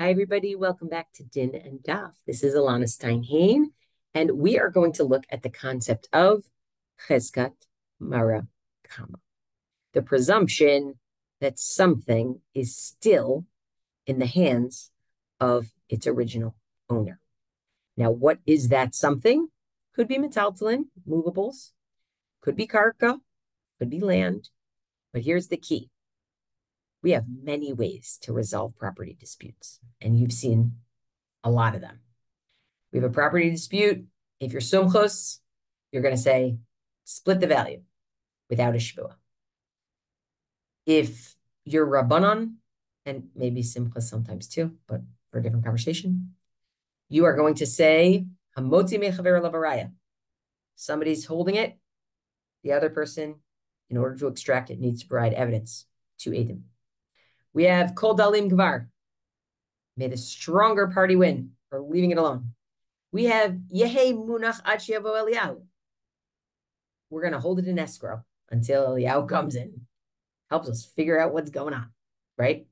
Hi, everybody. Welcome back to Din and Daf. This is Elana Stein Hain, and we are going to look at the concept of Chazkat Mara Kama, the presumption that something is still in the hands of its original owner. Now, what is that something? Could be metaltalin, movables, could be karka, could be land, but here's the key. We have many ways to resolve property disputes, and you've seen a lot of them. We have a property dispute. If you're sumchus, you're going to say, split the value without a shvua. If you're rabbanon, and maybe simchus sometimes too, but for a different conversation, you are going to say, hamotzi mechaver lavaraya. Somebody's holding it. The other person, in order to extract it, needs to provide evidence to edim. We have kol dalim gvar. May the stronger party win, or leaving it alone. We have Yehe Munach Ad Sheyavo Eliyahu. We're going to hold it in escrow until Eliyahu comes in, helps us figure out what's going on, right?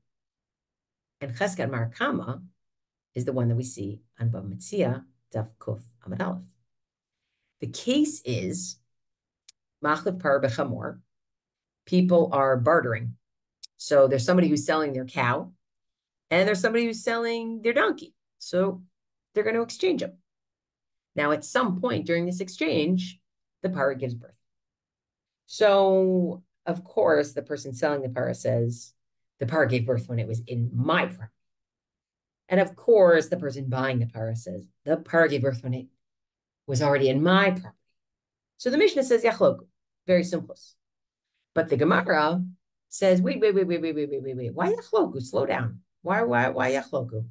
And Chazkat Mara Kama is the one that we see on Bava Metzia, Daf Kuf Amud Aleph. The case is Machlef Par Bechamor. People are bartering. So there's somebody who's selling their cow, and there's somebody who's selling their donkey. So they're going to exchange them. Now, at some point during this exchange, the para gives birth. So, of course, the person selling the para says, the para gave birth when it was in my property. And of course, the person buying the para says, the para gave birth when it was already in my property. So the Mishnah says, yachloku, very simple. But the Gemara says, wait. Why yachloku? Slow down. Why yachloku?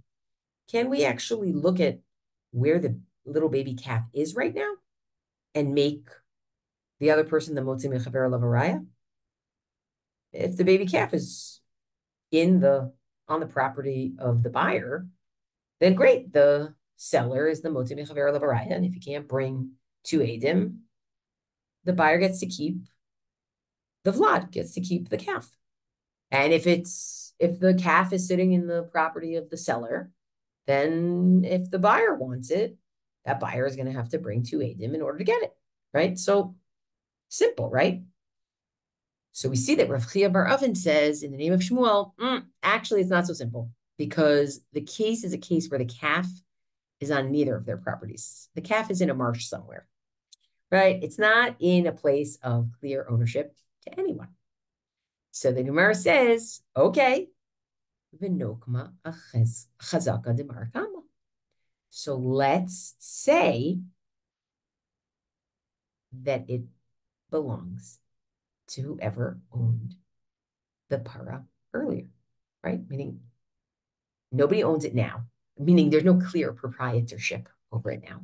Can we actually look at where the little baby calf is right now and make the other person the motzi mechaver lavaraya? If the baby calf is on the property of the buyer, then great. The seller is the motzi mechaver lavaraya, and if you can't bring two edim, the buyer gets to keep the vlad, gets to keep the calf. And if the calf is sitting in the property of the seller, then if the buyer wants it, that buyer is going to have to bring two edim in order to get it, right? So simple, right? So we see that Rav Chia bar Oven says in the name of Shmuel, actually it's not so simple, because the case is a case where the calf is on neither of their properties. The calf is in a marsh somewhere, right? It's not in a place of clear ownership to anyone. So the Gemara says, okay, v'nokma chazaka de marakama. So let's say that it belongs to whoever owned the para earlier, right? Meaning nobody owns it now, meaning there's no clear proprietorship over it now.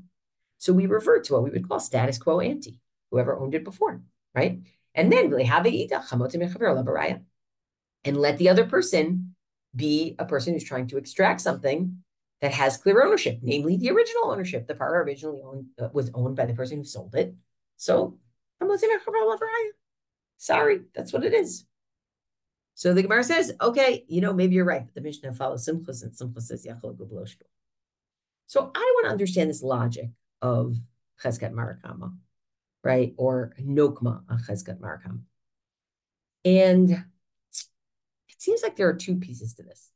So we revert to what we would call status quo ante, whoever owned it before, right? And then and let the other person be a person who's trying to extract something that has clear ownership, namely the original ownership. The para originally was owned by the person who sold it. So sorry, that's what it is. So the Gemara says, okay, maybe you're right. The Mishnah follows Simchus, and Simchus says, Yachol Gublo Shvua. So I want to understand this logic of Chazkat Mara Kama, right? Or Nokma on Chazkat Mara Kama. And it seems like there are two pieces to this.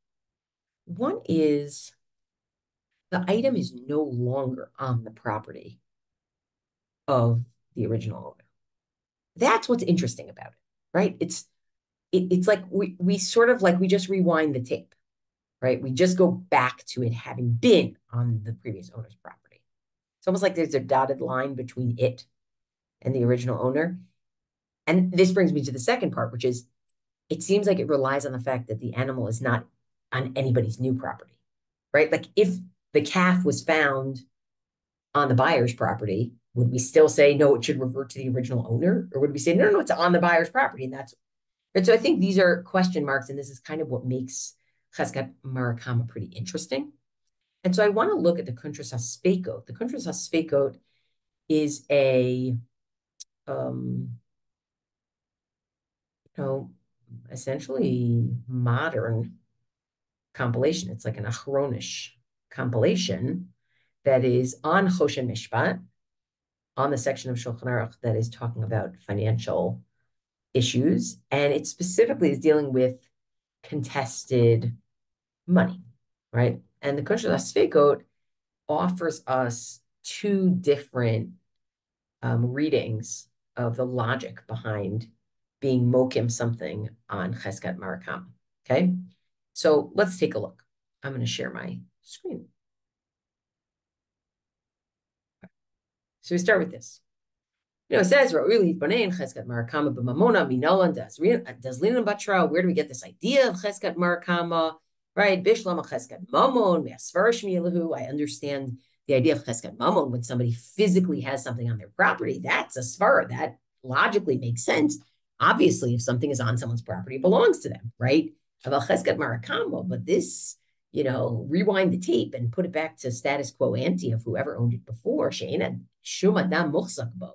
One is the item is no longer on the property of the original owner. That's what's interesting about it, right? It's like we sort of like we just rewind the tape, right? We just go back to it having been on the previous owner's property. It's almost like there's a dotted line between it and the original owner. And this brings me to the second part, which is it seems like it relies on the fact that the animal is not on anybody's new property, right? Like if the calf was found on the buyer's property, would we still say, no, it should revert to the original owner? Or would we say, no, it's on the buyer's property? And so I think these are question marks, and this is kind of what makes Chazkat Mara Kama pretty interesting. And so I want to look at the Kuntras HaSpekot. The Kuntras HaSpekot is a, essentially modern compilation. It's like an achronish compilation that is on Choshen Mishpat, on the section of Shulchan Aruch that is talking about financial issues. And it specifically is dealing with contested money, right? And the Kosher Sfeikot offers us two different readings of the logic behind being mokim something on Cheskat Marakam. Okay, so let's take a look. I'm going to share my screen. So we start with this. It says, where do we get this idea of Cheskat Marakama? Right? Bishlam Cheskat Mamon, I understand the idea of Cheskat Mamon when somebody physically has something on their property. That's a svara. That logically makes sense. Obviously, if something is on someone's property, it belongs to them, right? About Cheskat Marakama, but this, rewind the tape and put it back to status quo ante of whoever owned it before. She'ena shum adam muchzak bo.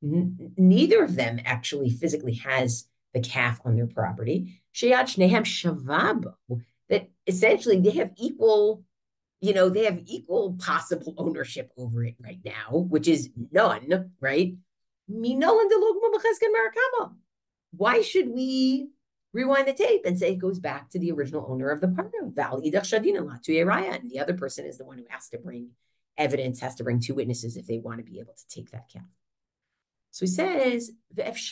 Neither of them actually physically has the calf on their property. Sheyad shnehem shavabo. That essentially they have equal possible ownership over it right now, which is none, right? Why should we rewind the tape and say it goes back to the original owner of the parka? And the other person is the one who has to bring evidence, has to bring two witnesses if they want to be able to take that calf. So he says, it's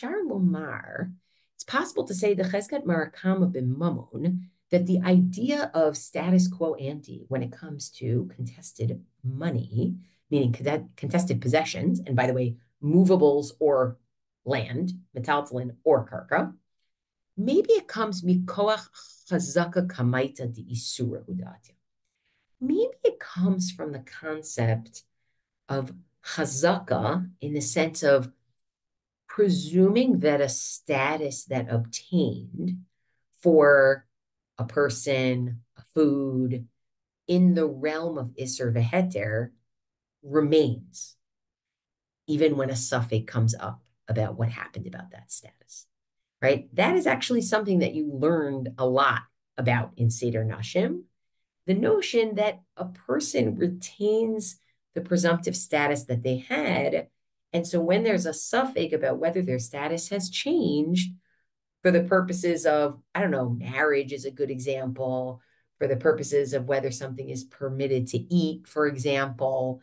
possible to say the Cheskat Marakama b'mamon, that the idea of status quo ante when it comes to contested money, meaning contested possessions, and by the way, movables or land, metaltalin or karka, maybe it comes mikoach chazaka kamaita de isura hudatia. Maybe it comes from the concept of chazaka in the sense of presuming that a status that obtained for a person, a food, in the realm of Isser v'Heter remains, even when a suffix comes up about what happened about that status, right? That is actually something that you learned a lot about in Seder Nashim, the notion that a person retains the presumptive status that they had. And so when there's a suffix about whether their status has changed, for the purposes of, marriage is a good example, for the purposes of whether something is permitted to eat, for example,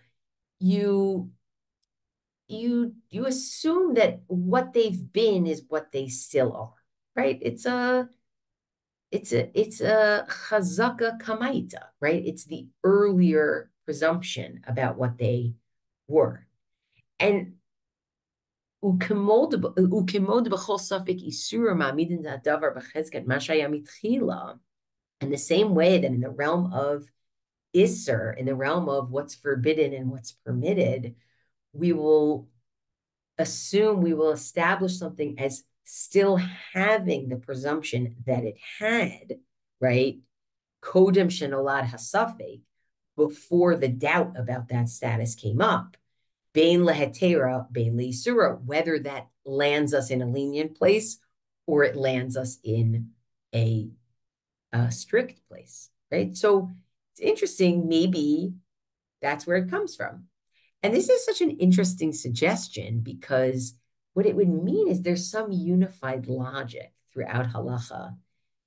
you assume that what they've been is what they still are, right? It's a chazaka kamaita, right? It's the earlier presumption about what they were. And in the same way that in the realm of Isser, in the realm of what's forbidden and what's permitted, we will establish something as still having the presumption that it had, right? Kodem shenolad hasafek, before the doubt about that status came up. Bein lehetera, bein leisura, whether that lands us in a lenient place or it lands us in a strict place, right? So it's interesting, maybe that's where it comes from. And this is such an interesting suggestion because what it would mean is there's some unified logic throughout Halakha,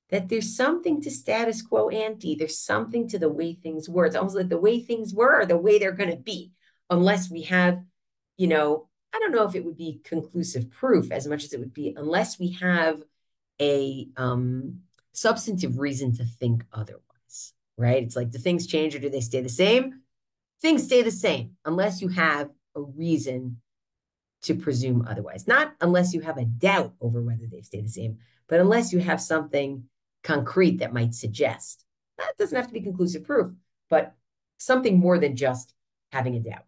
that there's something to status quo ante, there's something to the way things were. It's almost like the way things were are the way they're going to be, unless we have, I don't know if it would be conclusive proof as much as it would be, unless we have a substantive reason to think otherwise, right? It's like, do things change or do they stay the same? Things stay the same unless you have a reason to presume otherwise. Not unless you have a doubt over whether they stay the same, but unless you have something concrete that might suggest. That doesn't have to be conclusive proof, but something more than just having a doubt.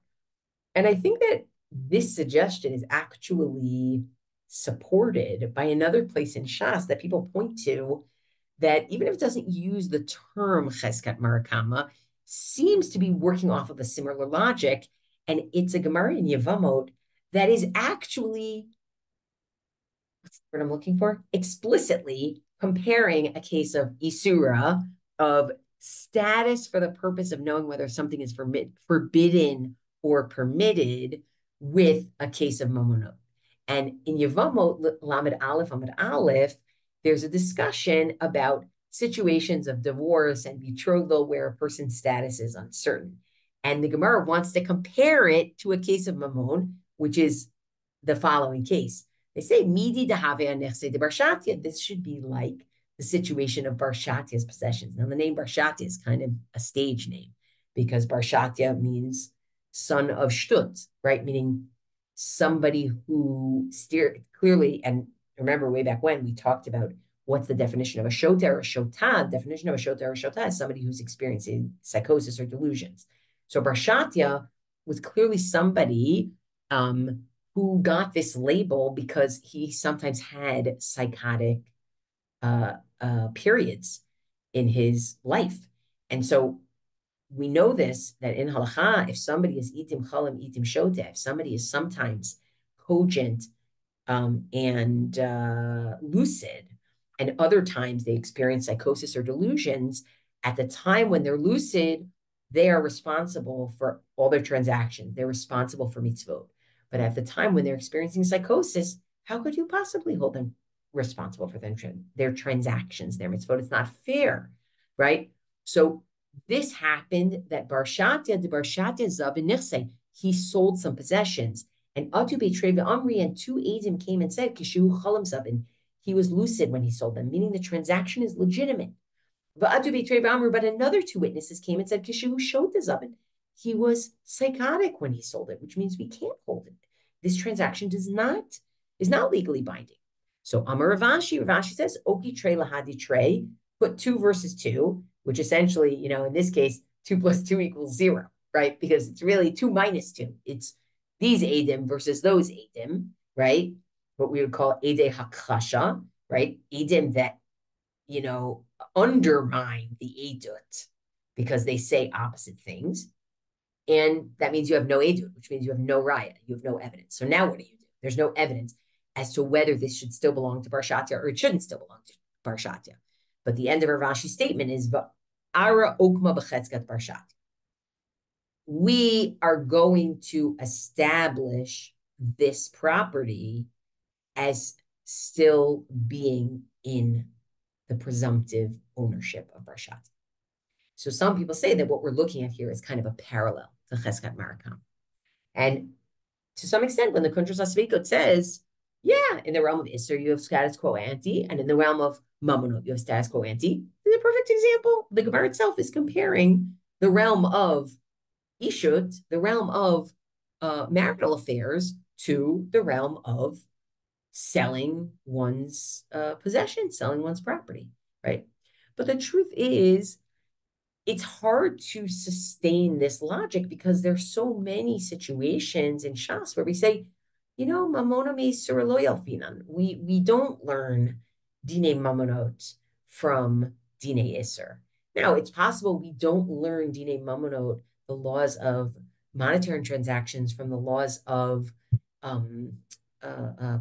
And I think that this suggestion is actually supported by another place in Shas that people point to, that even if it doesn't use the term Cheskat Marakama, seems to be working off of a similar logic. And it's a Gemara in Yevamot that is actually, what's the word I'm looking for? Explicitly comparing a case of Isura, of status for the purpose of knowing whether something is forbidden or permitted with a case of mamonot. And in Yevamot, Lamed Aleph, Amud Aleph, there's a discussion about situations of divorce and betrothal where a person's status is uncertain. And the Gemara wants to compare it to a case of mamon, which is the following case. They say, Midi dehave nechse de barshatia. This should be like the situation of Barshatia's possessions. Now, the name Barshatia is kind of a stage name because Barshatia means son of Shtut, right? Meaning somebody who clearly, and remember way back when we talked about what's the definition of a shota or a shotah. Definition of a shota or a shotah is somebody who's experiencing psychosis or delusions. So Barshatia was clearly somebody who got this label because he sometimes had psychotic periods in his life. And so we know this, that in Halakha, if somebody is itim chalim, itim shoteh, if somebody is sometimes cogent and lucid, and other times they experience psychosis or delusions, at the time when they're lucid, they are responsible for all their transactions. They're responsible for mitzvot. But at the time when they're experiencing psychosis, how could you possibly hold them responsible for their transactions, their mitzvot? It's not fair, right? So this happened that Barshatia, the Barshatia Zav and Nichse, he sold some possessions. And Atu Beitrei Amri and two Eidim came and said, Kishu Chalam Zabin, he was lucid when he sold them, meaning the transaction is legitimate. But another two witnesses came and said, Kishu showed the Zabin, he was psychotic when he sold it, which means we can't hold it. This transaction is not legally binding. So Amar Ravashi says, Oki Trey Lahadi Trey, put 2 versus 2, which essentially, in this case, 2 plus 2 equals 0, right? Because it's really 2 minus 2. It's these Edim versus those Edim, right? What we would call Edei Hakhasha, right? Edim that, undermine the Edut because they say opposite things. And that means you have no Edut, which means you have no Raya, you have no evidence. So now what do? There's no evidence as to whether this should still belong to Barshatia or it shouldn't still belong to Barshatia. But the end of Ravashi's statement is, Ara okma b'chezkat Barshatia. We are going to establish this property as still being in the presumptive ownership of Barshatia. So some people say that what we're looking at here is kind of a parallel to Cheskat Marakam. And to some extent, when the Kuntres Asvikot says, yeah, in the realm of Isser, you have status quo ante, and in the realm of Mamonot, you have status quo ante. This is a perfect example. The Gemara itself is comparing the realm of Ishut, the realm of marital affairs, to the realm of selling one's possession, selling one's property, right? But the truth is, it's hard to sustain this logic because there's so many situations in Shas where we say, mamona me'isur lo yalfinan. We don't learn dine mamonot from dine isur. Now, it's possible we don't learn dine mamonot, the laws of monetary transactions, from the laws of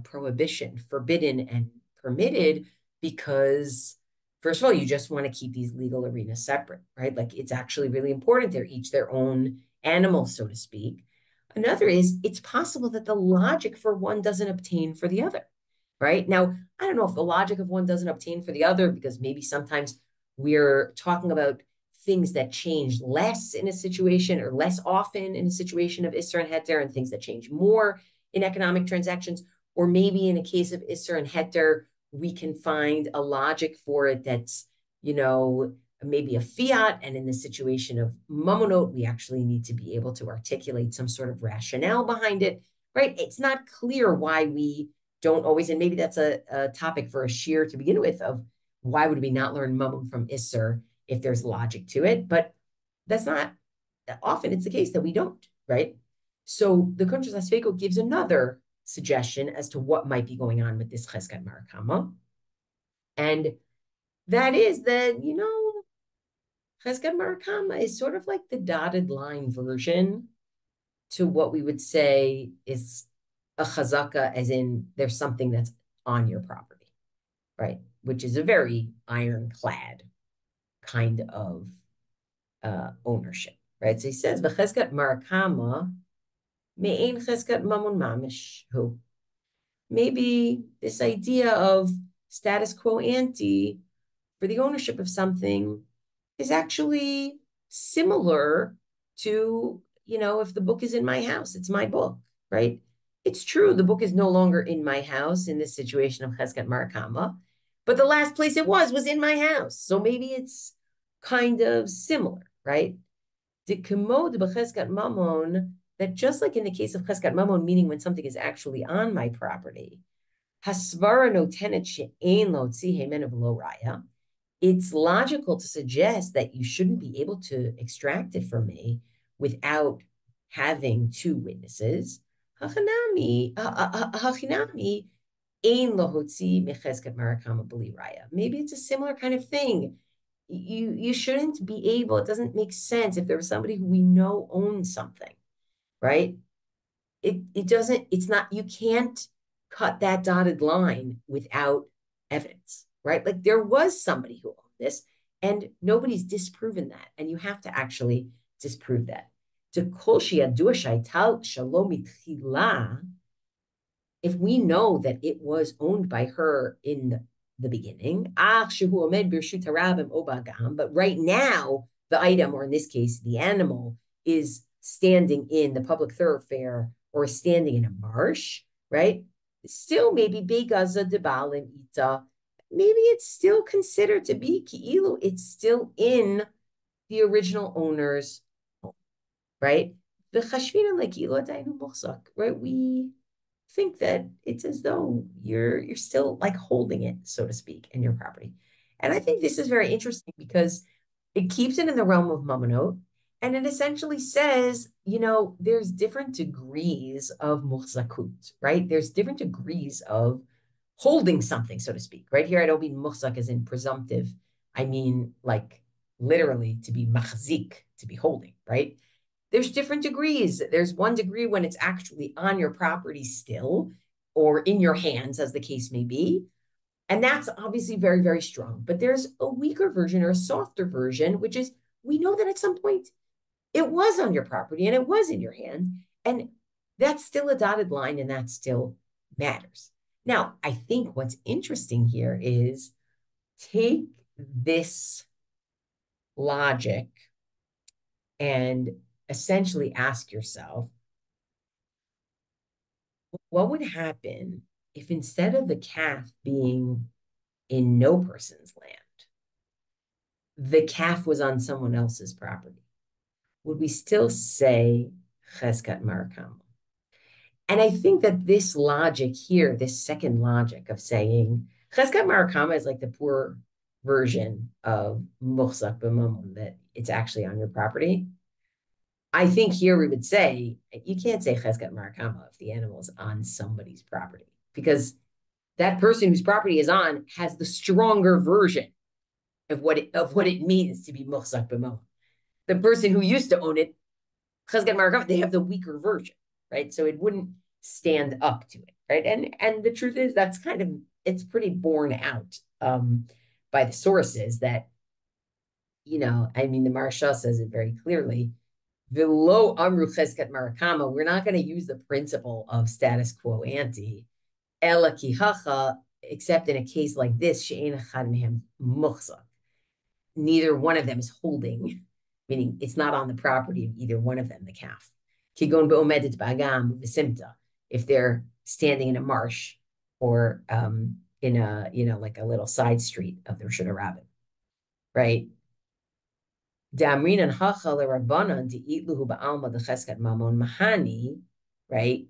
prohibition, forbidden and permitted, because first of all, you just want to keep these legal arenas separate, right? Like it's actually really important. They're each their own animal, so to speak. Another is it's possible that the logic for one doesn't obtain for the other, right? Now, I don't know if the logic of one doesn't obtain for the other, because maybe sometimes we're talking about things that change less in a situation or less often in a situation of Isser and Heter, and things that change more in economic transactions. Or maybe in a case of Isser and Heter, we can find a logic for it that's, maybe a fiat. And in the situation of mamonot, we actually need to be able to articulate some sort of rationale behind it, right? It's not clear why we don't always, and maybe that's a topic for a shir to begin with, of why would we not learn mamon from Isser if there's logic to it? But that's not, often it's the case that we don't, right? So the Kuntres Asveko gives another suggestion as to what might be going on with this Cheskat Marakama. And that is that, Cheskat Marakama is sort of like the dotted line version to what we would say is a chazaka, as in there's something that's on your property, right? Which is a very ironclad kind of ownership, right? So he says, "V'cheskat marakama me'ein cheskat mamon mamish hu." Maybe this idea of status quo ante for the ownership of something is actually similar to, if the book is in my house, it's my book, right? It's true, the book is no longer in my house in this situation of Cheskat Marakama, but the last place it was in my house. So maybe it's kind of similar, right? The Kemod b'Cheskat Mamon, that just like in the case of Cheskat Mamon, meaning when something is actually on my property, Hasvara notenet she'ein lo tzih hemenu v'lo raya, it's logical to suggest that you shouldn't be able to extract it from me without having two witnesses. Maybe it's a similar kind of thing. You shouldn't be able, it doesn't make sense if there was somebody who we know owns something, right? It's not, you can't cut that dotted line without evidence, right? Like there was somebody who owned this and nobody's disproven that. And you have to actually disprove that. If we know that it was owned by her in the beginning, but right now, the item, or in this case, the animal, is standing in the public thoroughfare or standing in a marsh, right? Still, maybe Begaza de Balim Ita, maybe it's still considered to be Ki'ilu, it's still in the original owner's home, right? The Chashvina like Dainu Mochzak, right? We think that it's as though you're still like holding it, so to speak, in your property. And I think this is very interesting because it keeps it in the realm of mamonot, and it essentially says, there's different degrees of muhzakut, right? There's different degrees of holding something, so to speak. Right here, I don't mean muhzak as in presumptive. I mean like literally to be machzik, to be holding, right? There's different degrees. There's one degree when it's actually on your property still, or in your hands, as the case may be. And that's obviously very, very strong. But there's a weaker version or a softer version, which is we know that at some point it was on your property and it was in your hand. And that's still a dotted line and that still matters. Now, I think what's interesting here is take this logic and essentially ask yourself, what would happen if instead of the calf being in no person's land, the calf was on someone else's property? Would we still say Cheskat Marakama? And I think that this logic here, this second logic of saying Cheskat Marakama is like the poor version of Muchzak B'Mamon, that it's actually on your property. I think here we would say you can't say Cheskat Marakama if the animal is on somebody's property, because that person whose property is on has the stronger version of what it means to be Muchzak B'Mamon. The person who used to own it, Cheskat Marakama, they have the weaker version, right? So it wouldn't stand up to it, right? And the truth is that's it's pretty borne out by the sources that, the Maharsha says it very clearly. V'lo amru cheskat marakama, we're not going to use the principle of status quo ante, ela kihacha, except in a case like this, she'ein echad mehem muchzak. Neither one of them is holding, meaning it's not on the property of either one of them, the calf. Kigon be'omedet ba'agam v'simta, if they're standing in a marsh or in a, like a little side street of the Rishon Rabbin, right? Damrin and Hachal Rabbanan to eat luhu ba'alma the cheskat mamon mahani, right?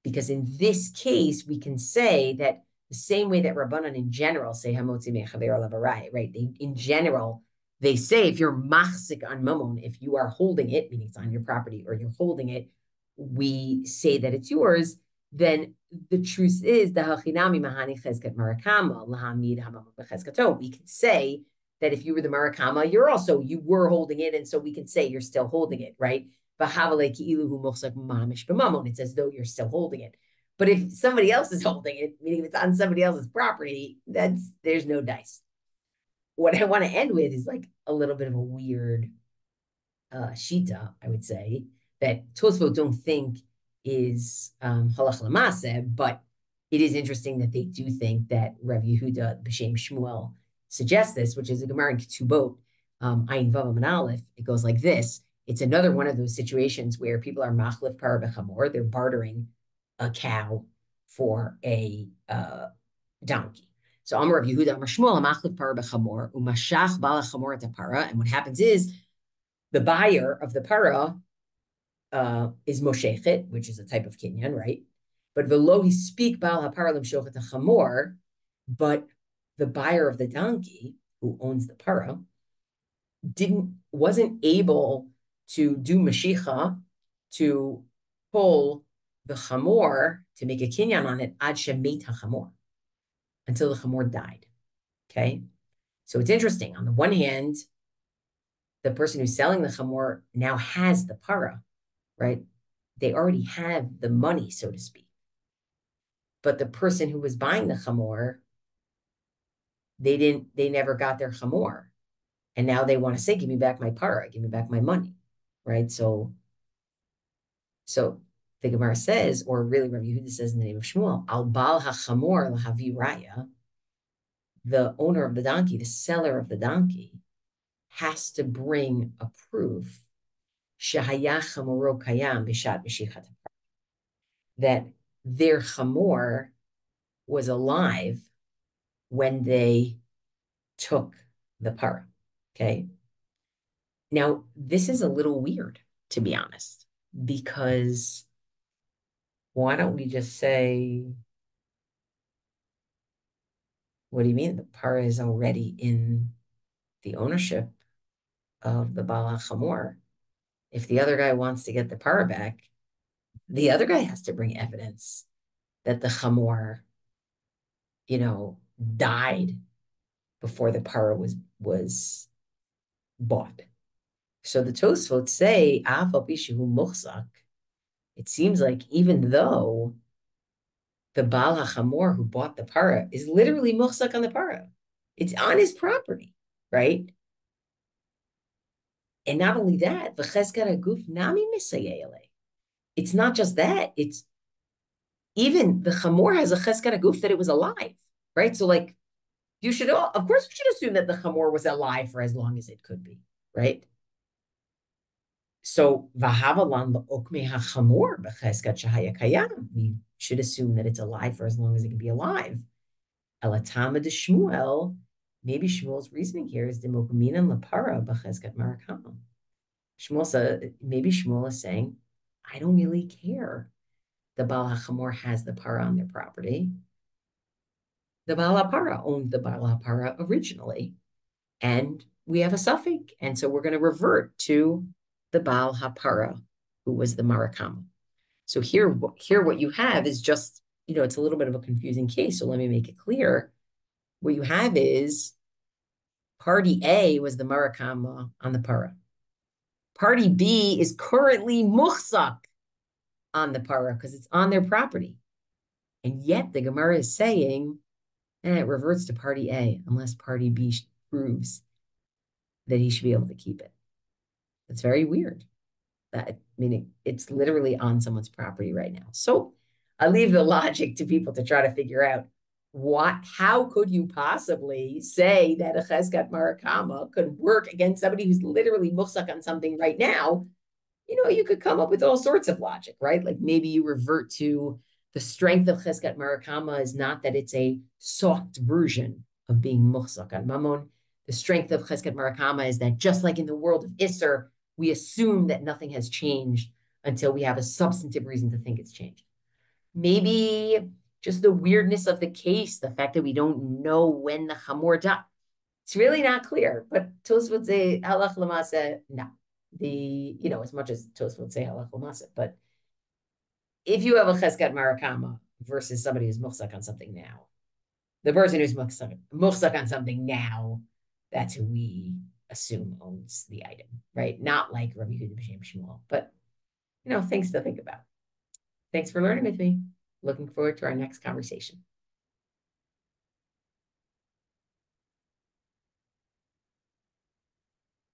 Because in this case, we can say that the same way that Rabbanan in general say hamotzi mechaver lavarai, right? In general, they say if you're machzik on mamon, if you are holding it, meaning it's on your property or you're holding it, we say that it's yours. Then the truth is the hachinami mahani cheskat marakama lahamid hamamon becheskato. We can say that if you were the Marakama, you were holding it, and so we can say you're still holding it, right? It's as though you're still holding it. But if somebody else is holding it, meaning if it's on somebody else's property, there's no dice. what I want to end with is like a little bit of a weird shita, I would say, that Tosfot don't think is halach l'maseh, but it is interesting that they do think that Rav Yehuda b'shem Shmuel suggests this, which is a Gemara in Ketubot, Ayin Vav and Aleph. It goes like this. It's another one of those situations where people are machlif par b'chamor. They're bartering a cow for a donkey. So Amar Rav Yehuda, Amar Shmuel, machlif par b'chamor, umashach bala chamor et para. And what happens is the buyer of the para is moshechet, which is a type of kinyan, right? But velo he speak bal hapara l'mshochet chamor, but the buyer of the donkey, who owns the para, wasn't able to do mashicha, to pull the chamor, to make a kinyan on it, ad shemet hachamor, until the chamor died. Okay, so it's interesting. On the one hand, the person who's selling the chamor now has the para, right? They already have the money, so to speak. But the person who was buying the chamor, they never got their chamor. And now they want to say, give me back my para, give me back my money, right? So the Gemara says, or really Rabbi Yehuda says in the name of Shmuel, al bal hachamor lahavi raya, the owner of the donkey, the seller of the donkey, has to bring a proof shehaya chamoro kayam b'shat b'shichat, that their chamor was alive when they took the para. Okay. Now, this is a little weird, to be honest, because why don't we just say, what do you mean? The para is already in the ownership of the Baal HaChamor. If the other guy wants to get the para back, the other guy has to bring evidence that the Chamor, died before the para was bought. So the Tosfot say, Afal Pishu Muchzak, it seems like even though the Baal HaChamor who bought the para is literally Muchzak on the para, it's on his property, right? And not only that, V'cheskat HaGuf Nami Misayele. It's not just that, it's even the Chamor has a Cheskat HaGuf that it was alive, right? So like, of course, we should assume that the Chamor was alive for as long as it could be, right? So, v'havalan l'okme hachamor b'cheskat shehaya kayam. We should assume that it's alive for as long as it can be alive. Elatama de Shmuel, maybe Shmuel's reasoning here is demokaminan lapara b'cheskat marakam. Maybe Shmuel is saying, I don't really care. The Baal HaChamor has the para on their property. The Baal HaPara owned the Baal HaPara originally, and we have a suffix, and so we're going to revert to the Baal HaPara, who was the Marakama. So here what you have is just, it's a little bit of a confusing case, so let me make it clear. What you have is party A was the Marakama on the Para. Party B is currently Muchzak on the Para because it's on their property. And yet the Gemara is saying, it reverts to party A unless party B proves that he should be able to keep it. It's very weird. It's literally on someone's property right now. So I leave the logic to people to try to figure out how could you possibly say that a Cheskat Marakama could work against somebody who's literally muhsak on something right now? You could come up with all sorts of logic, right? Like maybe you revert to the strength of Cheskat Marakama is not that it's a soft version of being muhsak on Mammon. The strength of Cheskat Marakama is that just like in the world of Isser, we assume that nothing has changed until we have a substantive reason to think it's changed. Maybe just the weirdness of the case, the fact that we don't know when the Chamor died. It's really not clear, but Tosfot would say halach l'maseh, no. As much as Tosfot would say halach l'maseh, but if you have a Cheskat Marakama versus somebody who's muhsak on something now, the person who's muhsak on something now, that's who we assume owns the item, right? Not like Rabbi Yehuda b'shem Shmuel, but things to think about. Thanks for learning with me. Looking forward to our next conversation.